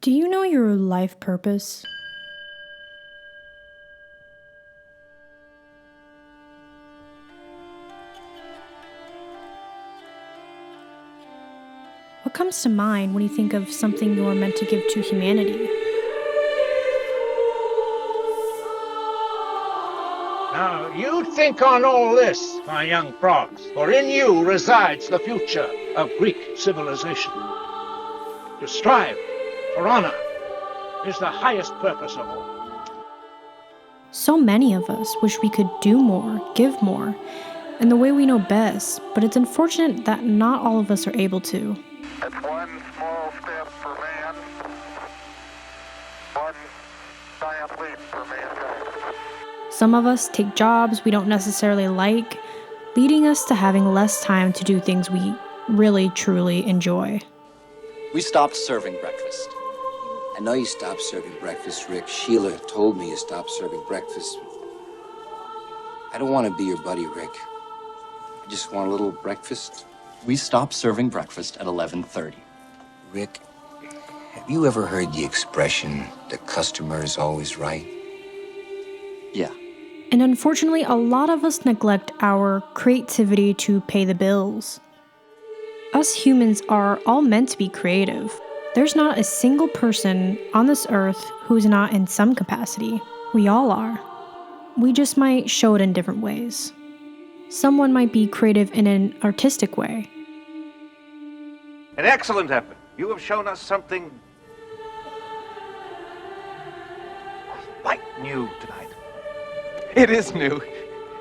Do you know your life purpose? What comes to mind when you think of something you are meant to give to humanity? Now, you think on all this, my young frogs, for in you resides the future of Greek civilization. To strive for honor is the highest purpose of all. So many of us wish we could do more, give more, in the way we know best, but it's unfortunate that not all of us are able to. It's one small step for man, one giant leap for mankind. Some of us take jobs we don't necessarily like, leading us to having less time to do things we really, truly enjoy. We stopped serving breakfast. I know you stopped serving breakfast, Rick. Sheila told me you stopped serving breakfast. I don't want to be your buddy, Rick. I just want a little breakfast. We stopped serving breakfast at 11:30. Rick, have you ever heard the expression, the customer is always right? Yeah. And unfortunately, a lot of us neglect our creativity to pay the bills. Us humans are all meant to be creative. There's not a single person on this earth who's not in some capacity. We all are. We just might show it in different ways. Someone might be creative in an artistic way. An excellent effort. You have shown us something quite new tonight. It is new.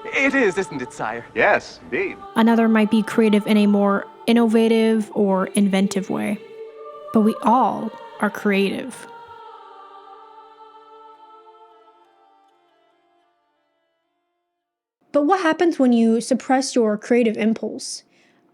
It is, isn't it, sire? Yes, indeed. Another might be creative in a more innovative or inventive way. But we all are creative. But what happens when you suppress your creative impulse?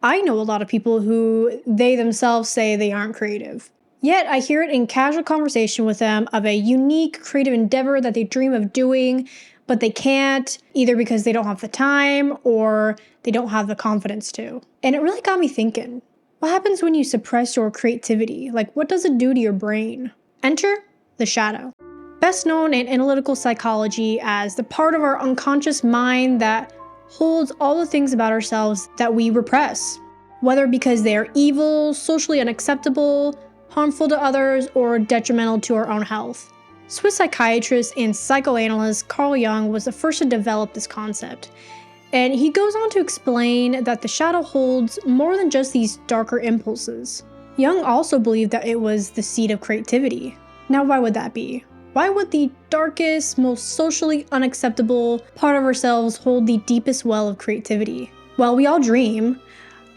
I know a lot of people who they themselves say they aren't creative. Yet I hear it in casual conversation with them of a unique creative endeavor that they dream of doing, but they can't, either because they don't have the time or they don't have the confidence to. And it really got me thinking, what happens when you suppress your creativity? Like, what does it do to your brain? Enter the shadow. Best known in analytical psychology as the part of our unconscious mind that holds all the things about ourselves that we repress, whether because they are evil, socially unacceptable, harmful to others, or detrimental to our own health. Swiss psychiatrist and psychoanalyst Carl Jung was the first to develop this concept. And he goes on to explain that the shadow holds more than just these darker impulses. Jung also believed that it was the seed of creativity. Now, why would that be? Why would the darkest, most socially unacceptable part of ourselves hold the deepest well of creativity? Well, we all dream.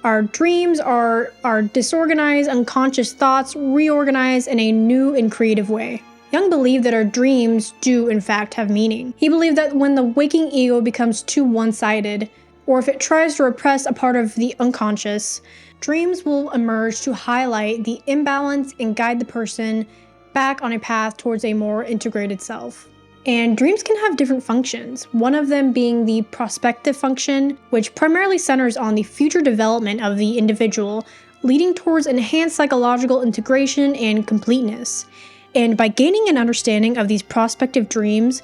Our dreams are our disorganized, unconscious thoughts reorganized in a new and creative way. Jung believed that our dreams do, in fact, have meaning. He believed that when the waking ego becomes too one-sided, or if it tries to repress a part of the unconscious, dreams will emerge to highlight the imbalance and guide the person back on a path towards a more integrated self. And dreams can have different functions, one of them being the prospective function, which primarily centers on the future development of the individual, leading towards enhanced psychological integration and completeness. And by gaining an understanding of these prospective dreams,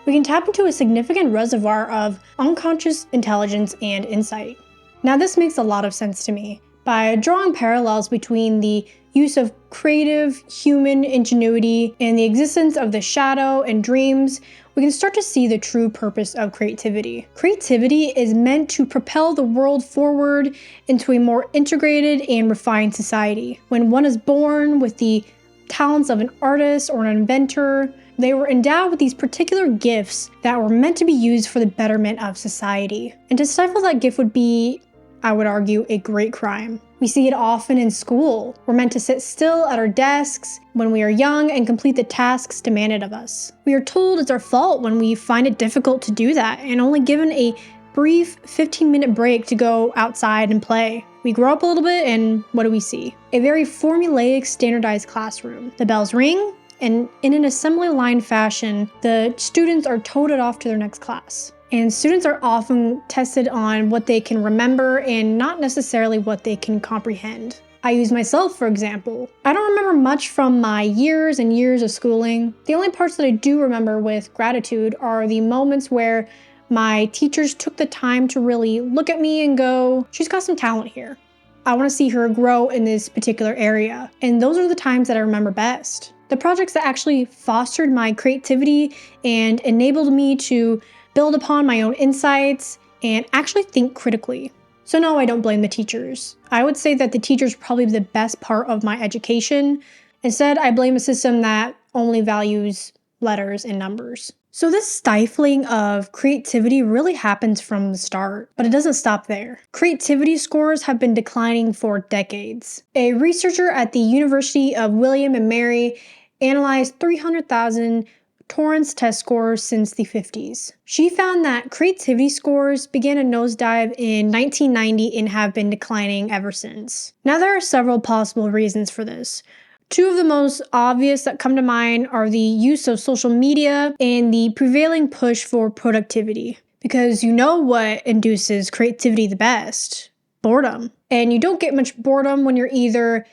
we can tap into a significant reservoir of unconscious intelligence and insight. Now, this makes a lot of sense to me. By drawing parallels between the use of creative human ingenuity and the existence of the shadow and dreams, we can start to see the true purpose of creativity. Creativity is meant to propel the world forward into a more integrated and refined society. When one is born with the talents of an artist or an inventor, they were endowed with these particular gifts that were meant to be used for the betterment of society. And to stifle that gift would be, I would argue, a great crime. We see it often in school. We're meant to sit still at our desks when we are young and complete the tasks demanded of us. We are told it's our fault when we find it difficult to do that and only given a brief 15-minute break to go outside and play. We grow up a little bit and what do we see? A very formulaic, standardized classroom. The bells ring, and in an assembly line fashion, the students are toted off to their next class. And students are often tested on what they can remember and not necessarily what they can comprehend. I use myself, for example. I don't remember much from my years and years of schooling. The only parts that I do remember with gratitude are the moments where my teachers took the time to really look at me and go, she's got some talent here. I want to see her grow in this particular area. And those are the times that I remember best. The projects that actually fostered my creativity and enabled me to build upon my own insights and actually think critically. So no, I don't blame the teachers. I would say that the teachers are probably the best part of my education. Instead, I blame a system that only values letters and numbers. So this stifling of creativity really happens from the start, but it doesn't stop there. Creativity scores have been declining for decades. A researcher at the University of William and Mary analyzed 300,000 Torrance test scores since the 50s. She found that creativity scores began a nosedive in 1990 and have been declining ever since. Now, there are several possible reasons for this. Two of the most obvious that come to mind are the use of social media and the prevailing push for productivity. Because you know what induces creativity the best? Boredom. And you don't get much boredom when you're either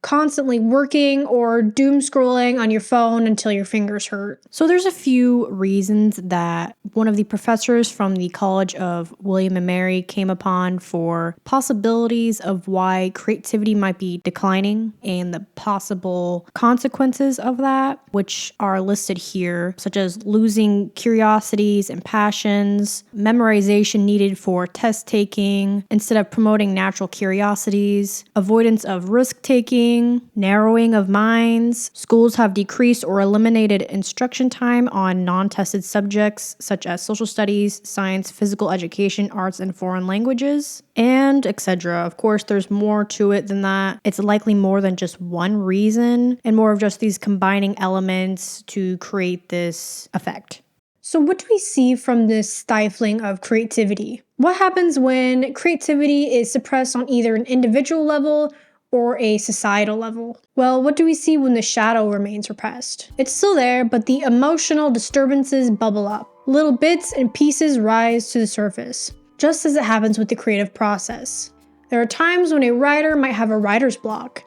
constantly working or doom scrolling on your phone until your fingers hurt. So there's a few reasons that one of the professors from the College of William and Mary came upon for possibilities of why creativity might be declining and the possible consequences of that, which are listed here, such as losing curiosities and passions, memorization needed for test taking instead of promoting natural curiosities, avoidance of risk taking, narrowing of minds. Schools have decreased or eliminated instruction time on non-tested subjects such as social studies, science, physical education, arts, and foreign languages, and etc. Of course, there's more to it than that. It's likely more than just one reason and more of just these combining elements to create this effect. So what do we see from this stifling of creativity? What happens when creativity is suppressed on either an individual level or a societal level? Well, what do we see when the shadow remains repressed? It's still there, but the emotional disturbances bubble up. Little bits and pieces rise to the surface, just as it happens with the creative process. There are times when a writer might have a writer's block.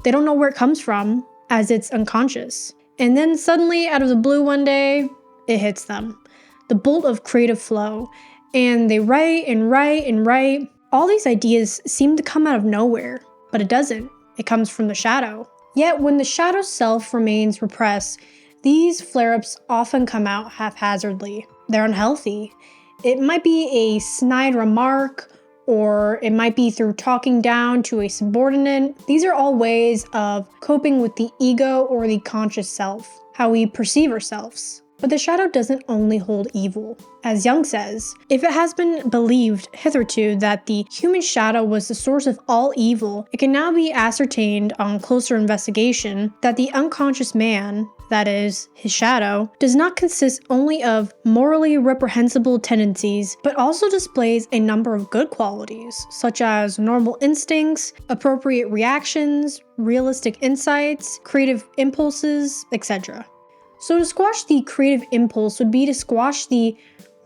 They don't know where it comes from, as it's unconscious. And then suddenly, out of the blue one day, it hits them. The bolt of creative flow. And they write and write and write. All these ideas seem to come out of nowhere. But it doesn't. It comes from the shadow. Yet when the shadow self remains repressed, these flare-ups often come out haphazardly. They're unhealthy. It might be a snide remark, or it might be through talking down to a subordinate. These are all ways of coping with the ego or the conscious self, how we perceive ourselves. But the shadow doesn't only hold evil. As Jung says, if it has been believed hitherto that the human shadow was the source of all evil, it can now be ascertained on closer investigation that the unconscious man, that is, his shadow, does not consist only of morally reprehensible tendencies, but also displays a number of good qualities, such as normal instincts, appropriate reactions, realistic insights, creative impulses, etc. So to squash the creative impulse would be to squash the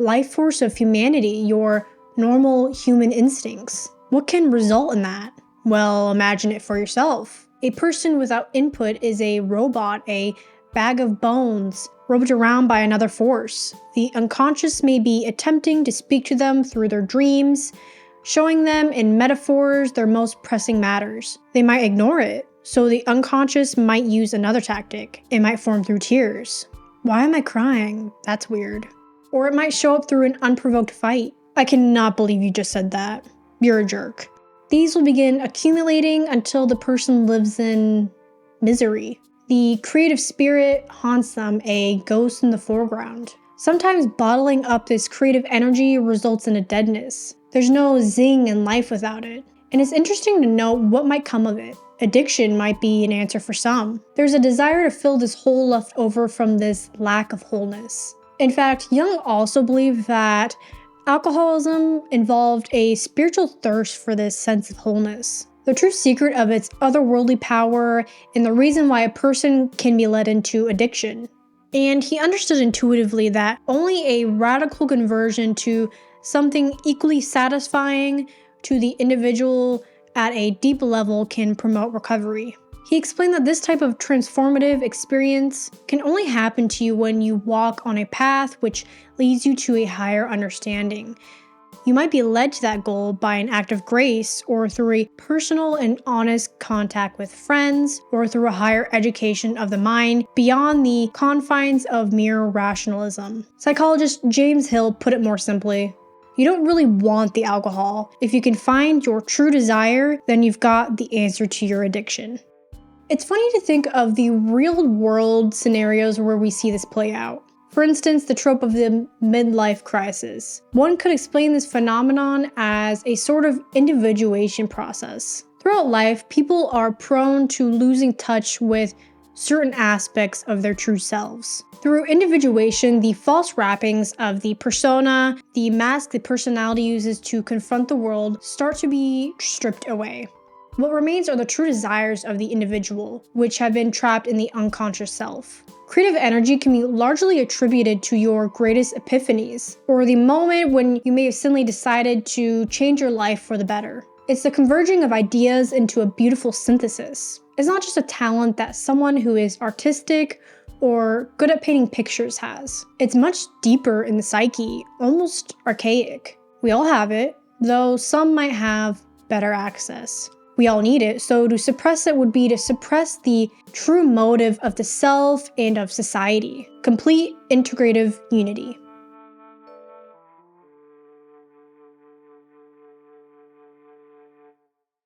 life force of humanity, your normal human instincts. What can result in that? Well, imagine it for yourself. A person without input is a robot, a bag of bones, roped around by another force. The unconscious may be attempting to speak to them through their dreams, showing them in metaphors their most pressing matters. They might ignore it. So the unconscious might use another tactic. It might form through tears. Why am I crying? That's weird. Or it might show up through an unprovoked fight. I cannot believe you just said that. You're a jerk. These will begin accumulating until the person lives in misery. The creative spirit haunts them, a ghost in the foreground. Sometimes bottling up this creative energy results in a deadness. There's no zing in life without it. And it's interesting to note what might come of it. Addiction might be an answer for some. There's a desire to fill this hole left over from this lack of wholeness. In fact, Jung also believed that alcoholism involved a spiritual thirst for this sense of wholeness. The true secret of its otherworldly power and the reason why a person can be led into addiction. And he understood intuitively that only a radical conversion to something equally satisfying to the individual at a deep level can promote recovery. He explained that this type of transformative experience can only happen to you when you walk on a path which leads you to a higher understanding. You might be led to that goal by an act of grace, or through a personal and honest contact with friends, or through a higher education of the mind beyond the confines of mere rationalism. Psychologist James Hill put it more simply: you don't really want the alcohol. If you can find your true desire, then you've got the answer to your addiction. It's funny to think of the real-world scenarios where we see this play out. For instance, the trope of the midlife crisis. One could explain this phenomenon as a sort of individuation process. Throughout life, people are prone to losing touch with certain aspects of their true selves. Through individuation, the false wrappings of the persona, the mask the personality uses to confront the world, start to be stripped away. What remains are the true desires of the individual, which have been trapped in the unconscious self. Creative energy can be largely attributed to your greatest epiphanies, or the moment when you may have suddenly decided to change your life for the better. It's the converging of ideas into a beautiful synthesis. It's not just a talent that someone who is artistic or good at painting pictures has. It's much deeper in the psyche, almost archaic. We all have it, though some might have better access. We all need it, so to suppress it would be to suppress the true motive of the self and of society. Complete integrative unity.